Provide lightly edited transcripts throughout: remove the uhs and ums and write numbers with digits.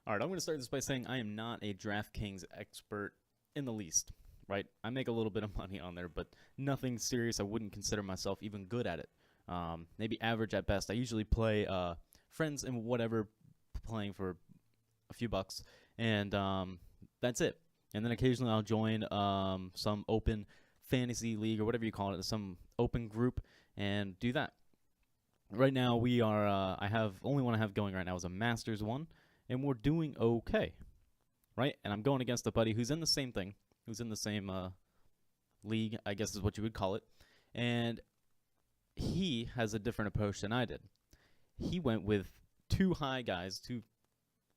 All right, I'm going to start this by saying I am not a DraftKings expert in the least, right? I make a little bit of money on there, but nothing serious. I wouldn't consider myself even good at it. Maybe average at best. I usually play friends and whatever, playing for a few bucks, and that's it. And then occasionally I'll join some open fantasy league or whatever you call it, some open group, and do that. Right now we are. I have only one I have going right now is a Masters one, and we're doing okay, right? And I'm going against a buddy who's in the same thing, who's in the same league, I guess is what you would call it, and he has a different approach than I did. He went with two high guys, two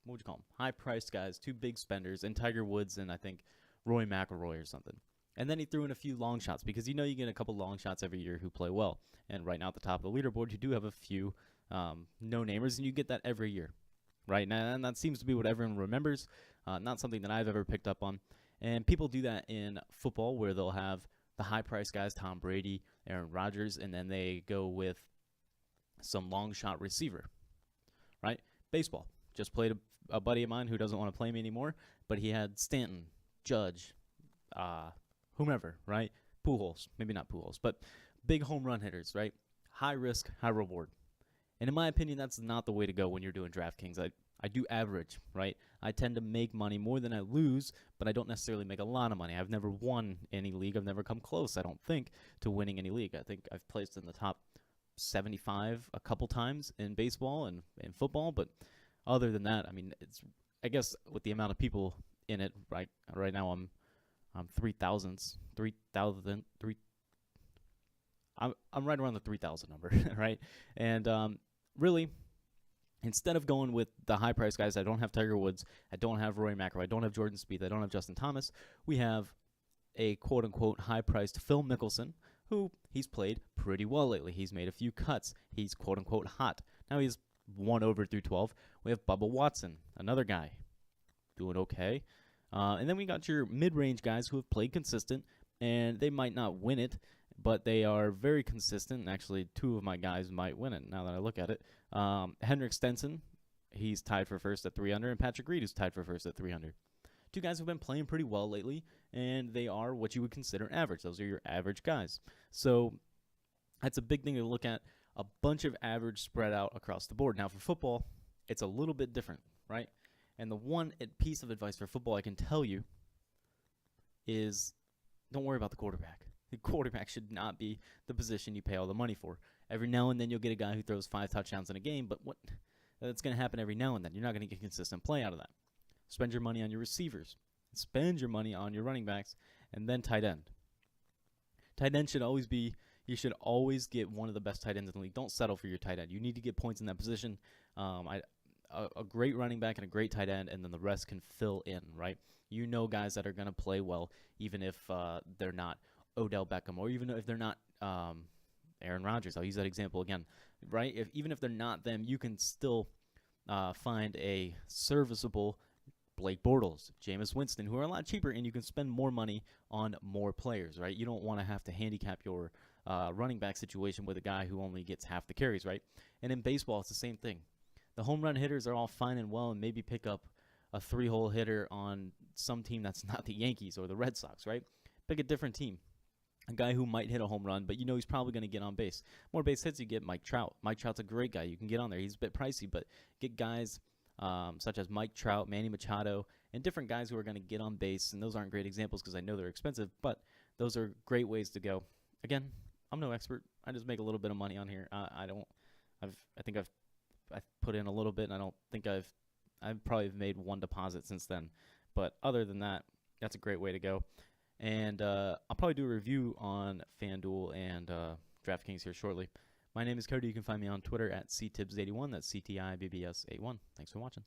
what would you call them? High-priced guys, two big spenders, and Tiger Woods and I think Roy McIlroy or something. And then he threw in a few long shots because you get a couple long shots every year who play well. And right now at the top of the leaderboard, you do have a few no-namers, and you get that every year, right? And that seems to be what everyone remembers, not something that I've ever picked up on. And people do that in football where they'll have the high-priced guys, Tom Brady, Aaron Rodgers, and then they go with some long shot receiver, right? Baseball. Just played a buddy of mine who doesn't want to play me anymore, but he had Stanton, Judge, whomever, right? Pujols, maybe not Pujols, but big home run hitters, right? High risk, high reward. And in my opinion, that's not the way to go when you're doing DraftKings. I do average, right? I tend to make money more than I lose, but I don't necessarily make a lot of money. I've never won any league. I've never come close, I don't think, to winning any league. I think I've placed in the top 75 a couple times in baseball and in football, but other than that, I mean, I guess with the amount of people in it, right now I'm 3,000. I'm right around the 3,000 number, right? And really, instead of going with the high price guys, I don't have Tiger Woods, I don't have Roy McIlroy, I don't have Jordan Spieth, I don't have Justin Thomas. We have a quote unquote high priced Phil Mickelson, who he's played pretty well lately. He's made a few cuts. He's quote unquote hot. Now he's 1 over through 12. We have Bubba Watson, another guy, doing okay. And then we got your mid-range guys who have played consistent, and they might not win it, but they are very consistent. And actually, two of my guys might win it now that I look at it. Henrik Stenson, he's tied for first at 300, and Patrick Reed is tied for first at 300. Two guys who've been playing pretty well lately, and they are what you would consider average. Those are your average guys. So that's a big thing to look at. A bunch of average spread out across the board. Now, for football, it's a little bit different, right? And the one piece of advice for football I can tell you is don't worry about the quarterback. The quarterback should not be the position you pay all the money for. Every now and then you'll get a guy who throws 5 touchdowns in a game, but that's going to happen every now and then. You're not going to get consistent play out of that. Spend your money on your receivers. Spend your money on your running backs, and then tight end. Tight end should always be you should always get one of the best tight ends in the league. Don't settle for your tight end. You need to get points in that position. A great running back and a great tight end, and then the rest can fill in, right? You know guys that are going to play well, even if they're not Odell Beckham, or even if they're not Aaron Rodgers. I'll use that example again, right? Even if they're not them, you can still find a serviceable Blake Bortles, Jameis Winston, who are a lot cheaper, and you can spend more money on more players, right? You don't want to have to handicap your running back situation with a guy who only gets half the carries, right? And in baseball, it's the same thing. The home run hitters are all fine and well, and maybe pick up a 3-hole hitter on some team that's not the Yankees or the Red Sox, right? Pick a different team. A guy who might hit a home run, but you know he's probably going to get on base. More base hits, you get Mike Trout. Mike Trout's a great guy. You can get on there. He's a bit pricey, but get guys such as Mike Trout, Manny Machado, and different guys who are going to get on base. And those aren't great examples because I know they're expensive, but those are great ways to go. Again, I'm no expert. I just make a little bit of money on here. I think I've put in a little bit, and I don't think I've probably made one deposit since then. But other than that, that's a great way to go. And I'll probably do a review on FanDuel and DraftKings here shortly. My name is Cody. You can find me on Twitter at CTibbs81. That's CTIBBS81. Thanks for watching.